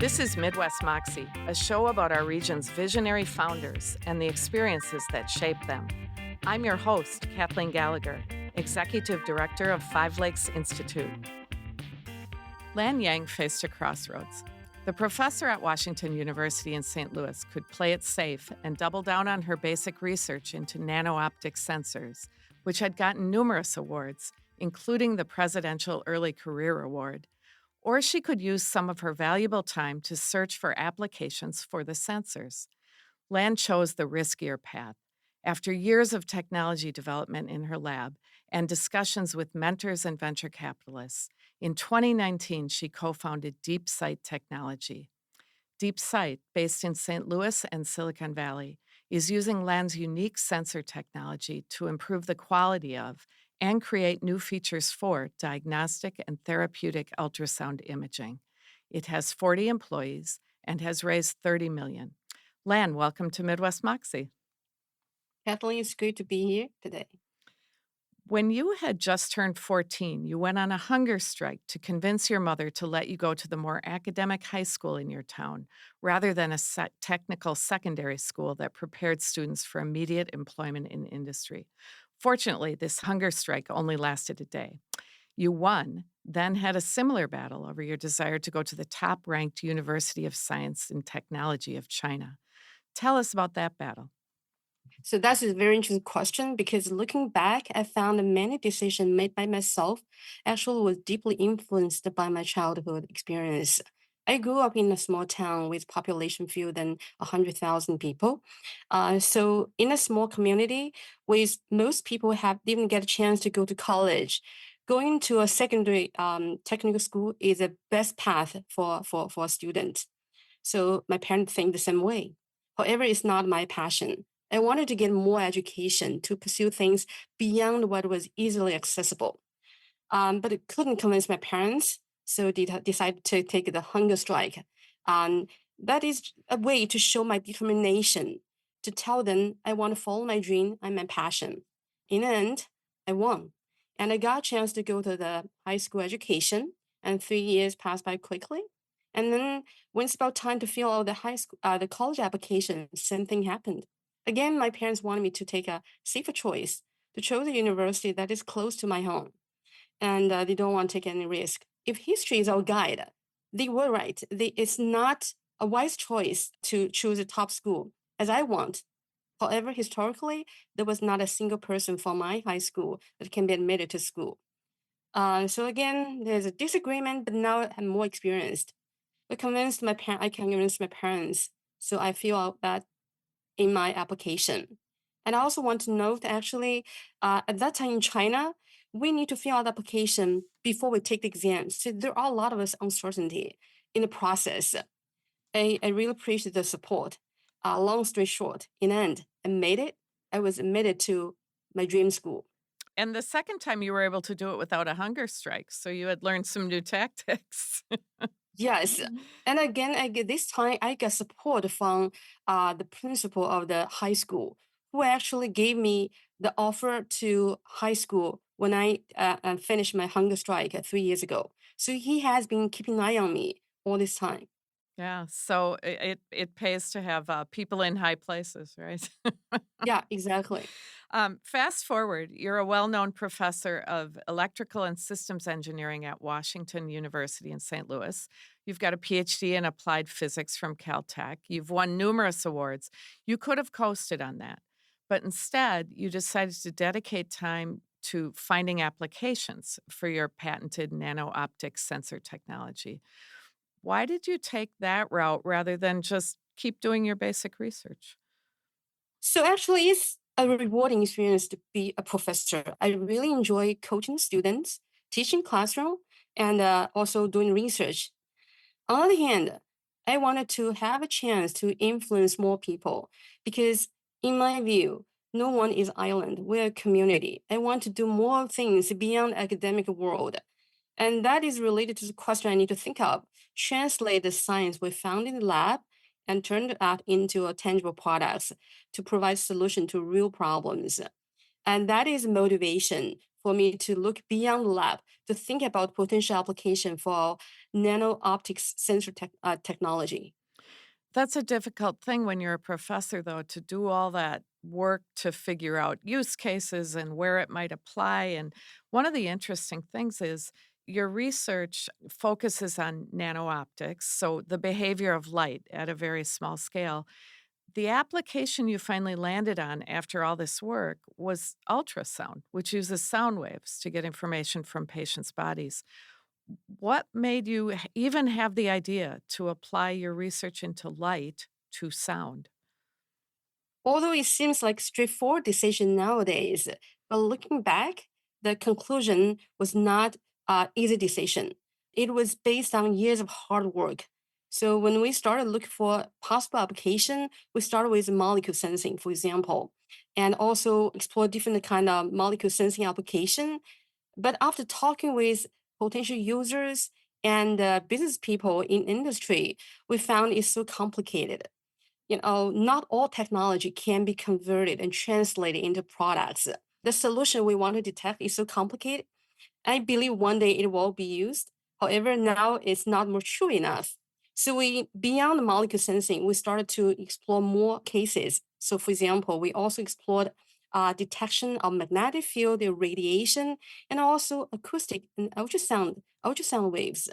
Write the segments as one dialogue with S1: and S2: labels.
S1: This is Midwest Moxie, a show about our region's visionary founders and the experiences that shape them. I'm your host, Kathleen Gallagher, Executive Director of Five Lakes Institute. Lan Yang faced a crossroads. The professor at Washington University in St. Louis could play it safe and double down on her basic research into nano-optics sensors, which had gotten numerous awards, including the Presidential Early Career Award. Or she could use some of her valuable time to search for applications for the sensors. Lan chose the riskier path. After years of technology development in her lab and discussions with mentors and venture capitalists, in 2019 she co-founded DeepSight Technology. DeepSight, based in St. Louis and Silicon Valley, is using Lan's unique sensor technology to improve the quality of and create new features for diagnostic and therapeutic ultrasound imaging. It has 40 employees and has raised $30 million. Lan, welcome to Midwest Moxie.
S2: Kathleen, it's great to be here today.
S1: When you had just turned 14, you went on a hunger strike to convince your mother to let you go to the more academic high school in your town, rather than a technical secondary school that prepared students for immediate employment in industry. Fortunately, this hunger strike only lasted a day. You won, then had a similar battle over your desire to go to the top-ranked University of Science and Technology of China. Tell us about that battle.
S2: So that's a very interesting question because looking back, I found that many decisions made by myself actually was deeply influenced by my childhood experience. I grew up in a small town with population fewer than 100,000 people. So in a small community, with most people have didn't get a chance to go to college. Going to a secondary technical school is the best path for a student. So my parents think the same way. However, it's not my passion. I wanted to get more education to pursue things beyond what was easily accessible. But it couldn't convince my parents, so decided to take the hunger strike. Um, that is a way to show my determination, to tell them I want to follow my dream and my passion. In the end, I won. And I got a chance to go to the high school education, and 3 years passed by quickly. And then when it's about time to fill out the college application, same thing happened. Again, my parents wanted me to take a safer choice, to choose a university that is close to my home, and they don't want to take any risk. If history is our guide, they were right. It's not a wise choice to choose a top school as I want. However, historically, there was not a single person from my high school that can be admitted to school. So again, there's a disagreement, but now I'm more experienced. I can convince my parents. So I feel out that in my application. And I also want to note actually, at that time in China, we need to fill out the application before we take the exam. So there are a lot of uncertainty in the process. I really appreciate the support. Long story short, in the end, I made it. I was admitted to my dream school.
S1: And the second time you were able to do it without a hunger strike, so you had learned some new tactics.
S2: Yes. And again, this time I get support from the principal of the high school, who actually gave me the offer to high school when I finished my hunger strike 3 years ago. So he has been keeping an eye on me all this time.
S1: Yeah, so it pays to have people in high places, right?
S2: Yeah, exactly.
S1: Fast forward, you're a well-known professor of electrical and systems engineering at Washington University in St. Louis. You've got a PhD in applied physics from Caltech. You've won numerous awards. You could have coasted on that, but instead, you decided to dedicate time to finding applications for your patented nano-optics sensor technology. Why did you take that route rather than just keep doing your basic research?
S2: So actually, it's a rewarding experience to be a professor. I really enjoy coaching students, teaching classroom, and also doing research. On the other hand, I wanted to have a chance to influence more people because, in my view, no one is island. We're a community. I want to do more things beyond academic world. And that is related to the question I need to think of. Translate the science we found in the lab and turn it out into a tangible products to provide solution to real problems. And that is motivation for me to look beyond the lab to think about potential application for nano-optics sensor technology.
S1: That's a difficult thing when you're a professor, though, to do all that work to figure out use cases and where it might apply. And one of the interesting things is your research focuses on nano optics, so the behavior of light at a very small scale. The application you finally landed on after all this work was ultrasound, which uses sound waves to get information from patients' bodies. What made you even have the idea to apply your research into light to sound?
S2: Although it seems like straightforward decision nowadays, but looking back, the conclusion was not easy decision. It was based on years of hard work. So when we started looking for possible application, we started with molecule sensing, for example, and also explore different kind of molecule sensing application. But after talking with potential users and business people in industry, we found it's so complicated. Not all technology can be converted and translated into products. The solution we want to detect is so complicated. I believe one day it will be used. However, now it's not mature enough. So we beyond the molecule sensing, we started to explore more cases. So for example, we also explored detection of magnetic field, the radiation, and also acoustic and ultrasound waves.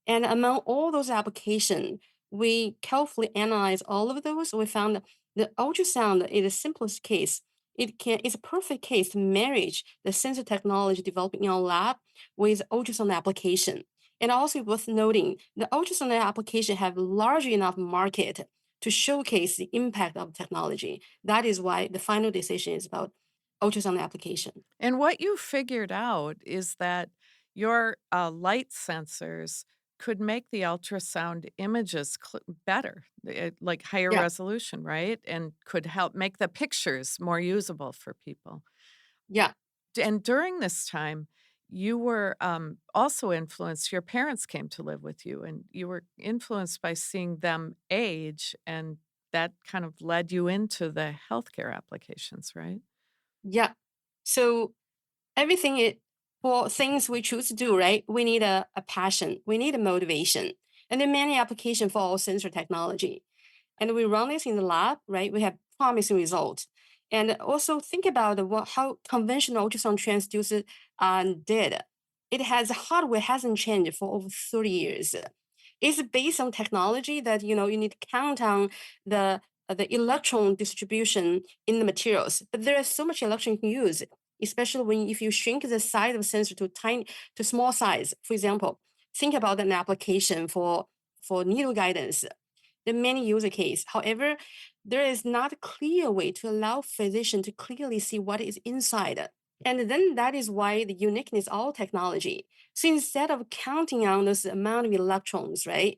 S2: And among all those applications, we carefully analyzed all of those. We found the ultrasound is the simplest case. It's a perfect case to marriage the sensor technology developed in our lab with ultrasound application. And also worth noting, the ultrasound application have large enough market to showcase the impact of technology. That is why the final decision is about ultrasound application.
S1: And what you figured out is that your light sensors could make the ultrasound images better, like higher
S2: Yeah,
S1: resolution, right? And could help make the pictures more usable for people.
S2: yeah.
S1: And during this time, you were also influenced. Your parents came to live with you, and you were influenced by seeing them age, and that kind of led you into the healthcare applications, right?
S2: Yeah. So everything it for things we choose to do, right? We need a passion, we need a motivation, and there are many applications for our sensor technology. And we run this in the lab, right? We have promising results. And also think about how conventional ultrasound transducer did. It has hardware hasn't changed for over 30 years. It's based on technology that you need to count on the electron distribution in the materials. But there is so much electron you can use, especially when if you shrink the size of sensor to small size. For example, think about an application for needle guidance. There are many user case. However, there is not a clear way to allow physician to clearly see what is inside. And then that is why the uniqueness of our technology. So instead of counting on this amount of electrons, right?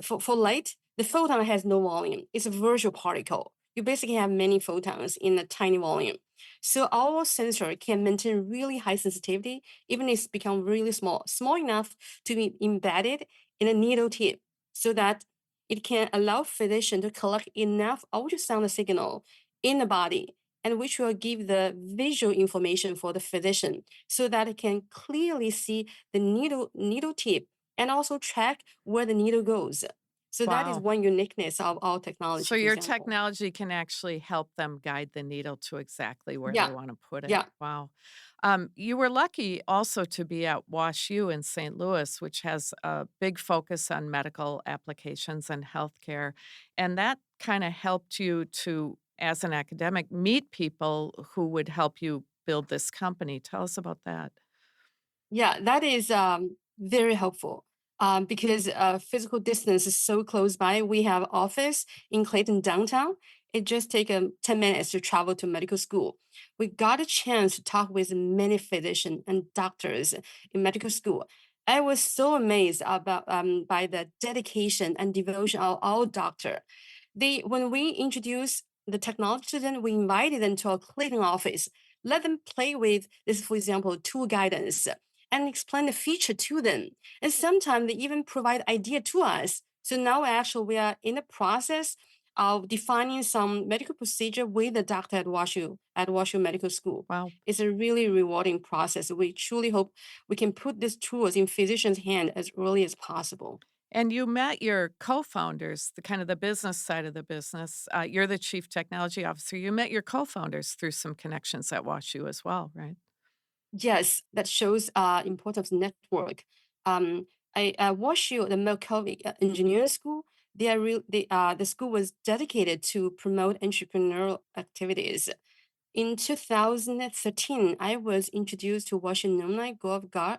S2: For light, the photon has no volume. It's a virtual particle. You basically have many photons in a tiny volume. So our sensor can maintain really high sensitivity, even if it's become really small, small enough to be embedded in a needle tip so that it can allow physician to collect enough ultrasound signal in the body and which will give the visual information for the physician so that it can clearly see the needle tip and also track where the needle goes. So that is
S1: Wow.
S2: one uniqueness of our
S1: So
S2: technology, for
S1: your
S2: example.
S1: technology can actually help them guide the needle to exactly where they
S2: Yeah,
S1: want to put it.
S2: yeah,
S1: Wow. You were lucky also to be at WashU in St. Louis, which has a big focus on medical applications and healthcare. And that kind of helped you to, as an academic, meet people who would help you build this company. Tell us about that.
S2: yeah. That is very helpful because physical distance is so close by. We have office in Clayton downtown. It just take 10 minutes to travel to medical school. We got a chance to talk with many physicians and doctors in medical school. I was so amazed about by the dedication and devotion of our doctor. They when we introduced the technology to them, we invited them to our Clayton office, let them play with this, for example, tool guidance and explain the feature to them. And sometimes they even provide idea to us. So now actually we are in the process of defining some medical procedure with the doctor at WashU Medical School.
S1: Wow.
S2: It's a really rewarding process. We truly hope we can put these tools in physicians' hand as early as possible.
S1: And you met your co-founders, the kind of the business side of the business. You're the chief technology officer. You met your co-founders through some connections at WashU as well, right?
S2: Yes, that shows importance of network. I WashU, the Melkovic Engineering School, the school was dedicated to promote entrepreneurial activities. In 2013, I was introduced to Washington Gov God.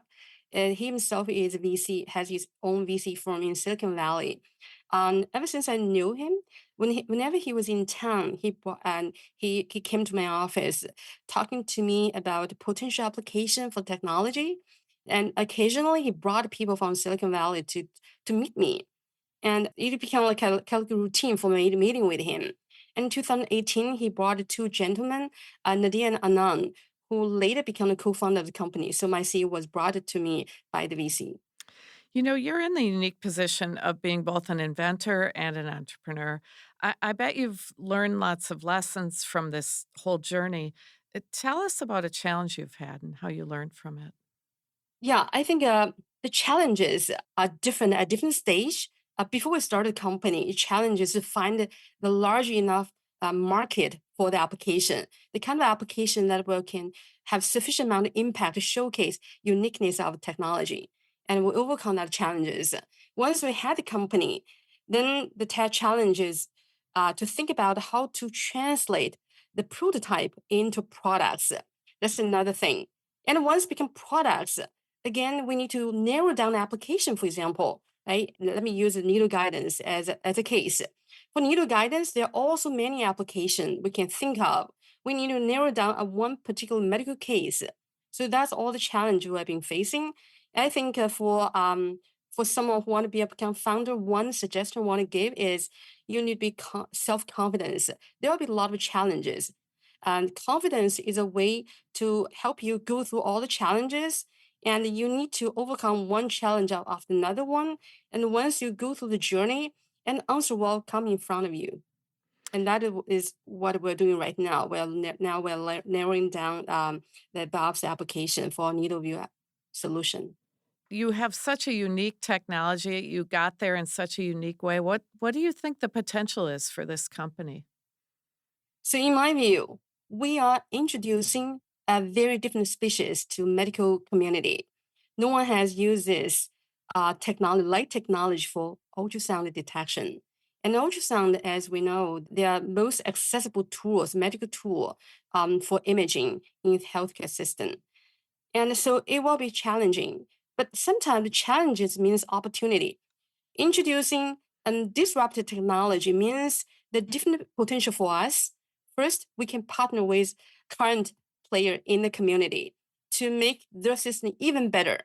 S2: He himself is a VC, has his own VC firm in Silicon Valley. Ever since I knew him, whenever he was in town, he came to my office talking to me about potential application for technology. And occasionally he brought people from Silicon Valley to meet me. And it became like a routine for me meeting with him. In 2018, he brought two gentlemen, Nadia and Anand, who later became the co-founder of the company. So my CEO was brought to me by the VC.
S1: You know, you're in the unique position of being both an inventor and an entrepreneur. I bet you've learned lots of lessons from this whole journey. Tell us about a challenge you've had and how you learned from it.
S2: Yeah, I think the challenges are different at different stage. Before we started the company, the challenge is to find the large enough market for the application, the kind of application that will can have sufficient amount of impact to showcase uniqueness of technology, and we overcome that challenges. Once we had the company, then the tech challenge is to think about how to translate the prototype into products. That's another thing. And once become products, again, we need to narrow down the application, for example, right? Let me use the needle guidance as a case. For needle guidance, there are also many applications we can think of. We need to narrow down a one particular medical case. So that's all the challenge we have been facing. I think for someone who want to be a become founder, one suggestion I want to give is you need to be self-confidence. There will be a lot of challenges. And confidence is a way to help you go through all the challenges, and you need to overcome one challenge after another one. And once you go through the journey, an answer will come in front of you. And that is what we're doing right now. Now we're narrowing down the biopsy application for a needle view solution.
S1: You have such a unique technology. You got there in such a unique way. What do you think the potential is for this company?
S2: So in my view, we are introducing a very different species to medical community. No one has used this technology, light technology for ultrasound detection. And ultrasound, as we know, they are most accessible tools, medical tool for imaging in healthcare system. And so it will be challenging, but sometimes the challenges means opportunity. Introducing disruptive technology means the different potential for us. First, we can partner with current player in the community to make their system even better.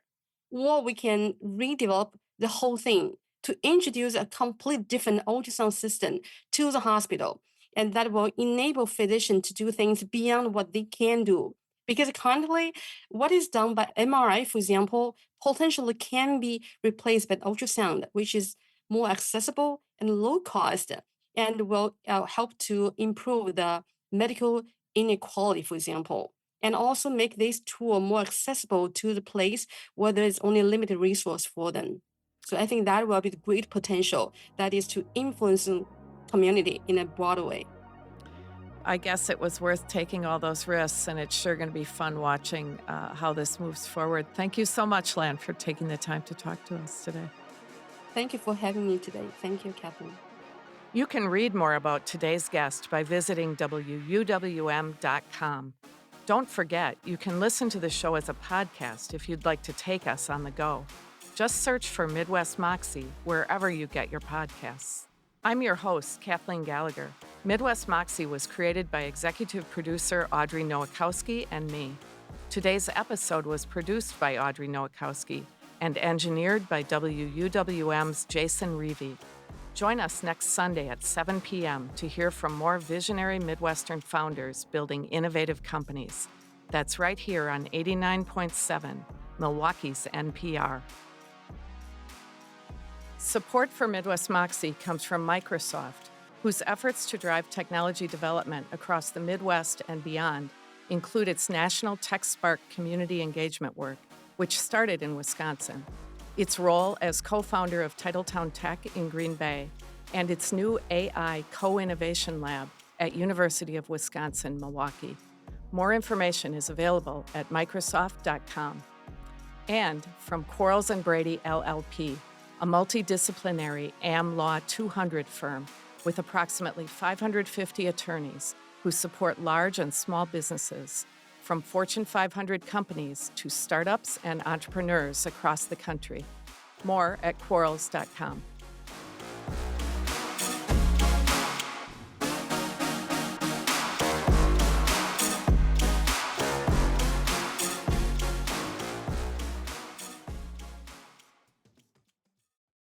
S2: Or we can redevelop the whole thing to introduce a complete different ultrasound system to the hospital. And that will enable physicians to do things beyond what they can do. Because currently, what is done by MRI, for example, potentially can be replaced by ultrasound, which is more accessible and low cost, and will help to improve the medical inequality, for example, and also make this tool more accessible to the place where there is only limited resource for them. So I think that will be the great potential that is to influence the community in a broader way.
S1: I guess it was worth taking all those risks, and it's sure going to be fun watching how this moves forward. Thank you so much, Lan, for taking the time to talk to us today.
S2: Thank you for having me today. Thank you, Catherine.
S1: You can read more about today's guest by visiting wuwm.com. Don't forget, you can listen to the show as a podcast if you'd like to take us on the go. Just search for Midwest Moxie wherever you get your podcasts. I'm your host, Kathleen Gallagher. Midwest Moxie was created by executive producer Audrey Nowakowski and me. Today's episode was produced by Audrey Nowakowski and engineered by WUWM's Jason Reevy. Join us next Sunday at 7 p.m. to hear from more visionary Midwestern founders building innovative companies. That's right here on 89.7, Milwaukee's NPR. Support for Midwest Moxie comes from Microsoft. whose efforts to drive technology development across the Midwest and beyond include its National Tech Spark community engagement work, which started in Wisconsin, its role as co-founder of Titletown Tech in Green Bay, and its new AI co-innovation lab at University of Wisconsin-Milwaukee. More information is available at Microsoft.com. And from Quarles and Brady LLP, a multidisciplinary Am Law 200 firm with approximately 550 attorneys who support large and small businesses, from Fortune 500 companies to startups and entrepreneurs across the country. More at Quarles.com.